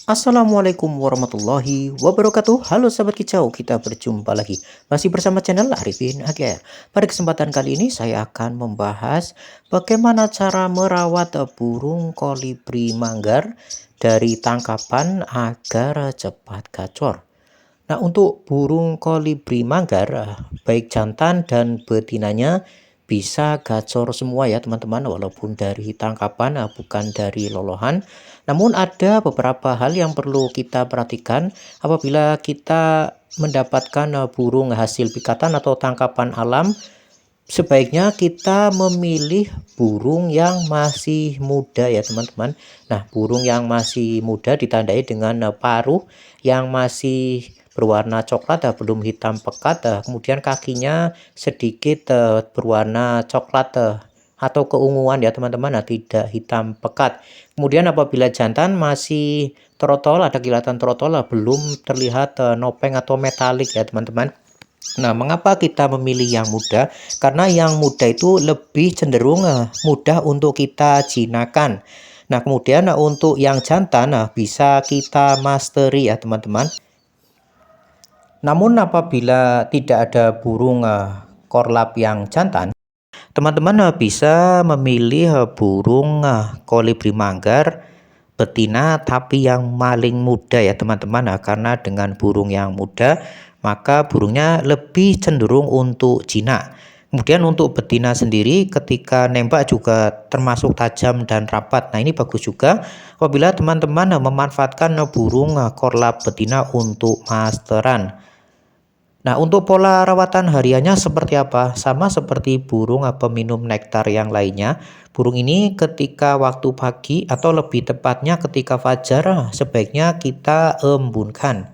Assalamualaikum warahmatullahi wabarakatuh. Halo sahabat kicau, kita berjumpa lagi masih bersama channel Arifin AGR. Pada kesempatan kali ini saya akan membahas bagaimana cara merawat burung kolibri manggar dari tangkapan agar cepat gacor. Nah, untuk burung kolibri manggar, baik jantan dan betinanya bisa gacor semua ya teman-teman, walaupun dari tangkapan, bukan dari lolohan. Namun ada beberapa hal yang perlu kita perhatikan apabila kita mendapatkan burung hasil pikatan atau tangkapan alam. Sebaiknya kita memilih burung yang masih muda ya teman-teman. Nah, burung yang masih muda ditandai dengan paruh yang masih berwarna coklat, belum hitam pekat, kemudian kakinya sedikit berwarna coklat atau keunguan ya teman-teman, tidak hitam pekat. Kemudian apabila jantan masih trotol, ada kilatan trotol, belum terlihat nopeng atau metalik ya teman-teman. Nah, mengapa kita memilih yang muda? Karena yang muda itu lebih cenderung mudah untuk kita jinakan. Nah, kemudian untuk yang jantan bisa kita mastery ya teman-teman. Namun apabila tidak ada burung korlap yang jantan, teman-teman bisa memilih burung kolibri manggar betina tapi yang maling muda ya teman-teman. Karena dengan burung yang muda maka burungnya lebih cenderung untuk jinak. Kemudian untuk betina sendiri ketika nembak juga termasuk tajam dan rapat. Nah, ini bagus juga apabila teman-teman memanfaatkan burung korlap betina untuk masteran. Nah, untuk pola rawatan hariannya seperti apa? Sama seperti burung peminum nektar yang lainnya. Burung ini ketika waktu pagi atau lebih tepatnya ketika fajar sebaiknya kita embunkan.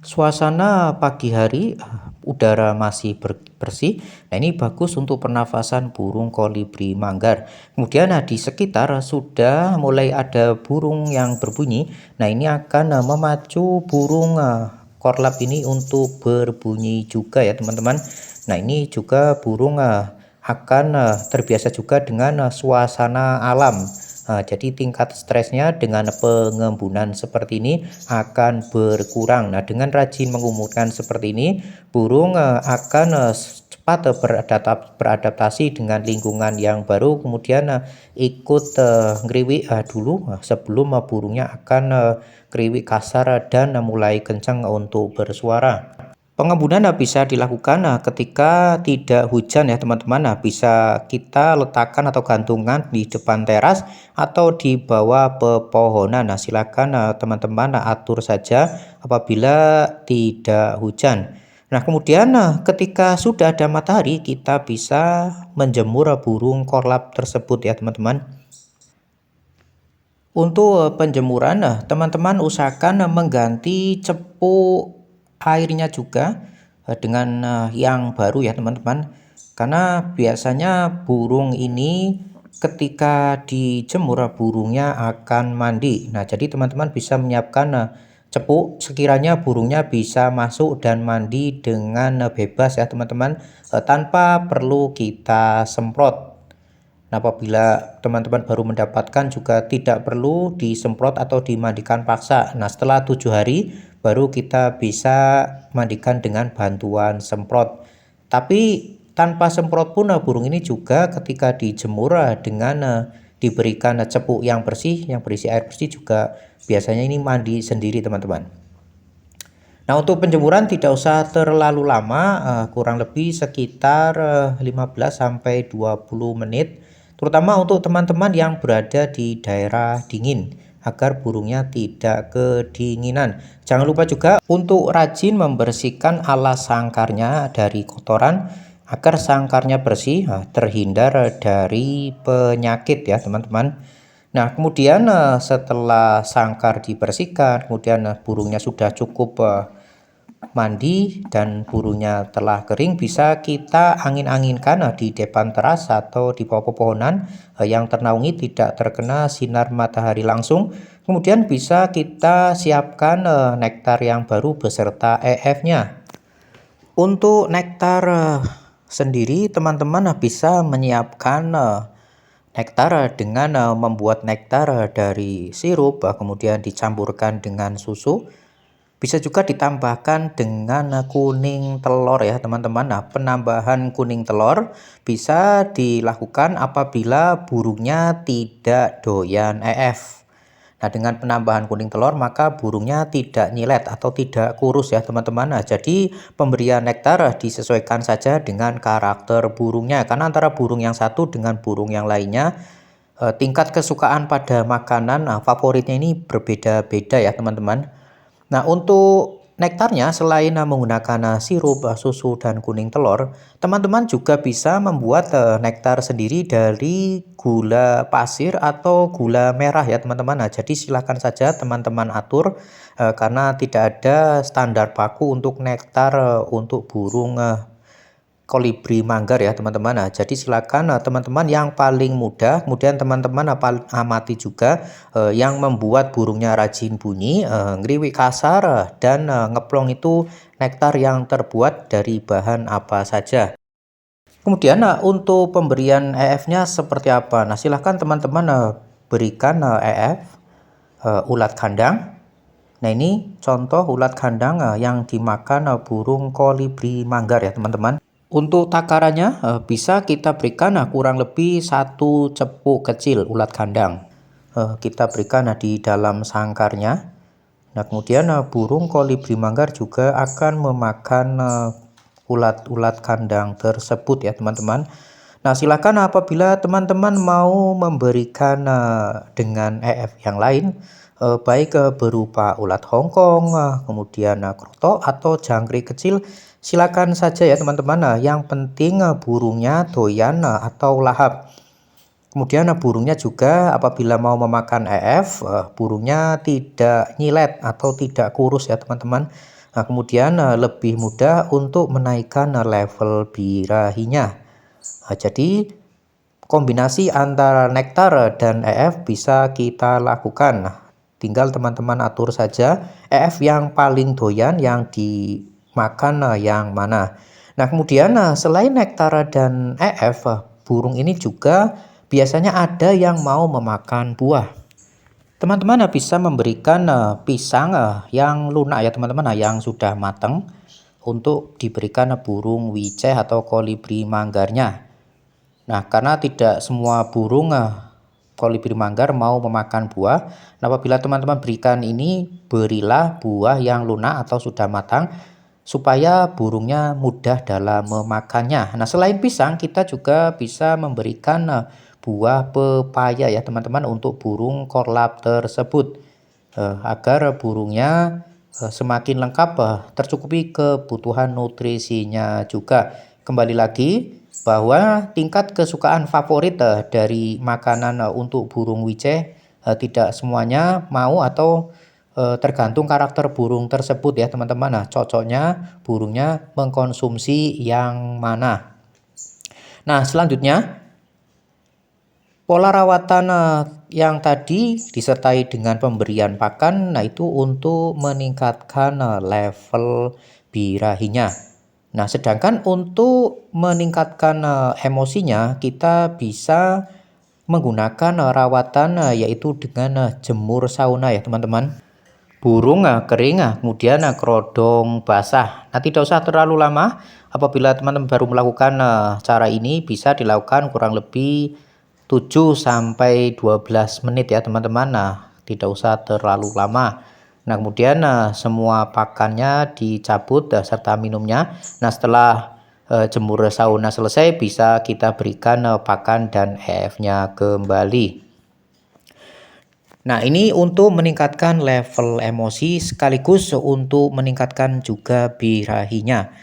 Suasana pagi hari udara masih bersih. Nah, ini bagus untuk pernafasan burung kolibri manggar. Kemudian di sekitar sudah mulai ada burung yang berbunyi. Nah, ini akan memacu burung korlap ini untuk berbunyi juga ya teman-teman. Nah, ini juga burung akan terbiasa juga dengan suasana alam. Jadi tingkat stresnya dengan pengembunan seperti ini akan berkurang. Nah, dengan rajin mengumumkan seperti ini, burung akan cepat beradaptasi dengan lingkungan yang baru. Kemudian ikut ngeriwik dulu sebelum burungnya akan ngeriwik kasar dan mulai kencang untuk bersuara. Pengembunan bisa dilakukan ketika tidak hujan ya teman-teman. Bisa kita letakkan atau gantungan di depan teras atau di bawah pepohonan. Nah, silakan teman-teman atur saja apabila tidak hujan. Nah, kemudian ketika sudah ada matahari kita bisa menjemur burung korlap tersebut ya teman-teman. Untuk penjemuran, teman-teman usahakan mengganti cepu airnya juga dengan yang baru ya teman-teman. Karena biasanya burung ini ketika dijemur burungnya akan mandi. Nah, jadi teman-teman bisa menyiapkan cepu sekiranya burungnya bisa masuk dan mandi dengan bebas ya teman-teman, tanpa perlu kita semprot. Nah, apabila teman-teman baru mendapatkan juga tidak perlu disemprot atau dimandikan paksa. Nah, setelah 7 hari baru kita bisa mandikan dengan bantuan semprot. Tapi tanpa semprot pun burung ini juga ketika dijemur dengan diberikan cepu yang bersih, yang berisi air bersih juga biasanya ini mandi sendiri teman-teman. Nah, untuk penjemuran tidak usah terlalu lama, kurang lebih sekitar 15 sampai 20 menit. Terutama untuk teman-teman yang berada di daerah dingin agar burungnya tidak kedinginan. Jangan lupa juga untuk rajin membersihkan alas sangkarnya dari kotoran agar sangkarnya bersih, terhindar dari penyakit ya teman-teman. Nah, kemudian setelah sangkar dibersihkan, kemudian burungnya sudah cukup mandi dan burungnya telah kering, bisa kita angin-anginkan di depan teras atau di bawah pepohonan yang ternaungi tidak terkena sinar matahari langsung. Kemudian bisa kita siapkan nektar yang baru beserta EF-nya. Untuk nektar sendiri teman-teman bisa menyiapkan nektar dengan membuat nektar dari sirup, kemudian dicampurkan dengan susu. Bisa juga ditambahkan dengan kuning telur ya teman-teman. Nah, penambahan kuning telur bisa dilakukan apabila burungnya tidak doyan EF. Nah, dengan penambahan kuning telur maka burungnya tidak nyilet atau tidak kurus ya teman-teman. Nah, jadi pemberian nektar disesuaikan saja dengan karakter burungnya. Karena antara burung yang satu dengan burung yang lainnya tingkat kesukaan pada makanan favoritnya ini berbeda-beda ya teman-teman. Nah, untuk nektarnya selain menggunakan sirup, susu, dan kuning telur, teman-teman juga bisa membuat nektar sendiri dari gula pasir atau gula merah ya teman-teman. Nah, jadi silahkan saja teman-teman atur karena tidak ada standar baku untuk nektar untuk burung kolibri manggar ya teman-teman. Nah, jadi silakan teman-teman yang paling mudah, kemudian teman-teman amati juga yang membuat burungnya rajin bunyi, ngeriwik kasar, dan ngeplong itu nektar yang terbuat dari bahan apa saja. Kemudian untuk pemberian EF-nya seperti apa? Nah, silahkan teman-teman berikan EF ulat kandang. Nah, ini contoh ulat kandang yang dimakan burung kolibri manggar ya teman-teman. Untuk takarannya bisa kita berikan kurang lebih 1 cepuk kecil ulat kandang. Kita berikan di dalam sangkarnya. Nah, kemudian burung kolibri manggar juga akan memakan ulat-ulat kandang tersebut ya teman-teman. Nah, silakan apabila teman-teman mau memberikan dengan EF yang lain, baik berupa ulat Hongkong, kemudian kroto atau jangkrik kecil, silakan saja ya teman-teman. Yang penting burungnya doyan atau lahap. Kemudian burungnya juga apabila mau memakan EF, burungnya tidak nyilet atau tidak kurus ya teman-teman. Nah, kemudian lebih mudah untuk menaikkan level birahinya. Nah, jadi kombinasi antara nektar dan EF bisa kita lakukan. Nah, tinggal teman-teman atur saja EF yang paling doyan yang dimakan yang mana. Nah, kemudian selain nektar dan EF, burung ini juga biasanya ada yang mau memakan buah. Teman-teman bisa memberikan pisang yang lunak ya teman-teman, yang sudah matang untuk diberikan burung wiceh atau kolibri manggarnya. Nah, karena tidak semua burung kolibri manggar mau memakan buah. Nah, apabila teman-teman berikan ini, berilah buah yang lunak atau sudah matang supaya burungnya mudah dalam memakannya. Nah, selain pisang, kita juga bisa memberikan buah pepaya ya teman-teman untuk burung korlap tersebut agar burungnya semakin lengkap tercukupi kebutuhan nutrisinya juga. Kembali lagi bahwa tingkat kesukaan favorit dari makanan untuk burung wiceh tidak semuanya mau atau tergantung karakter burung tersebut ya teman-teman. Nah, cocoknya burungnya mengkonsumsi yang mana. Nah, selanjutnya pola rawatan yang tadi disertai dengan pemberian pakan, nah itu untuk meningkatkan level birahinya. Nah, sedangkan untuk meningkatkan emosinya, kita bisa menggunakan rawatan yaitu dengan jemur sauna ya teman-teman. Burung kering, kemudian kerodong basah. Nah, tidak usah terlalu lama. Apabila teman-teman baru melakukan cara ini, bisa dilakukan kurang lebih 7 sampai 12 menit ya teman-teman. Nah, tidak usah terlalu lama. Nah, kemudian semua pakannya dicabut serta minumnya. Nah, setelah jemur sauna selesai, bisa kita berikan pakan dan EF-nya kembali. Nah, ini untuk meningkatkan level emosi sekaligus untuk meningkatkan juga birahinya.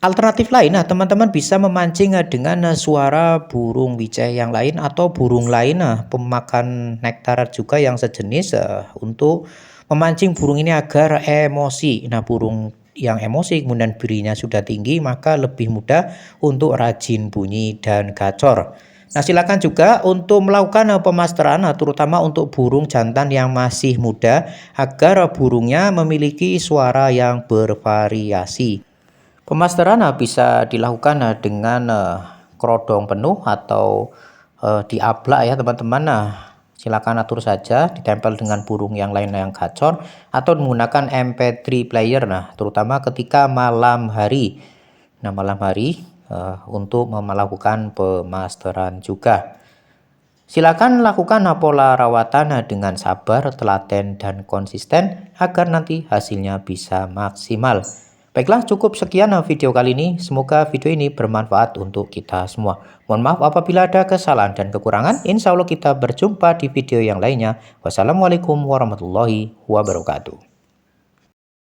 Alternatif lain, teman-teman bisa memancing dengan suara burung wiceh yang lain atau burung lain pemakan nektar juga yang sejenis untuk memancing burung ini agar emosi. Nah, burung yang emosi kemudian birinya sudah tinggi maka lebih mudah untuk rajin bunyi dan gacor. Nah, silakan juga untuk melakukan pemasteran terutama untuk burung jantan yang masih muda agar burungnya memiliki suara yang bervariasi. Pemasteran bisa dilakukan dengan kerodong penuh atau diablak ya teman-teman. Nah, silakan atur saja, ditempel dengan burung yang lain yang gacor atau menggunakan MP3 player. Nah, terutama ketika malam hari. Nah, malam hari untuk melakukan pemasteran juga. Silakan lakukan pola rawatan dengan sabar, telaten, dan konsisten agar nanti hasilnya bisa maksimal. Baiklah, cukup sekian video kali ini. Semoga video ini bermanfaat untuk kita semua. Mohon maaf apabila ada kesalahan dan kekurangan. Insya Allah kita berjumpa di video yang lainnya. Wassalamualaikum warahmatullahi wabarakatuh.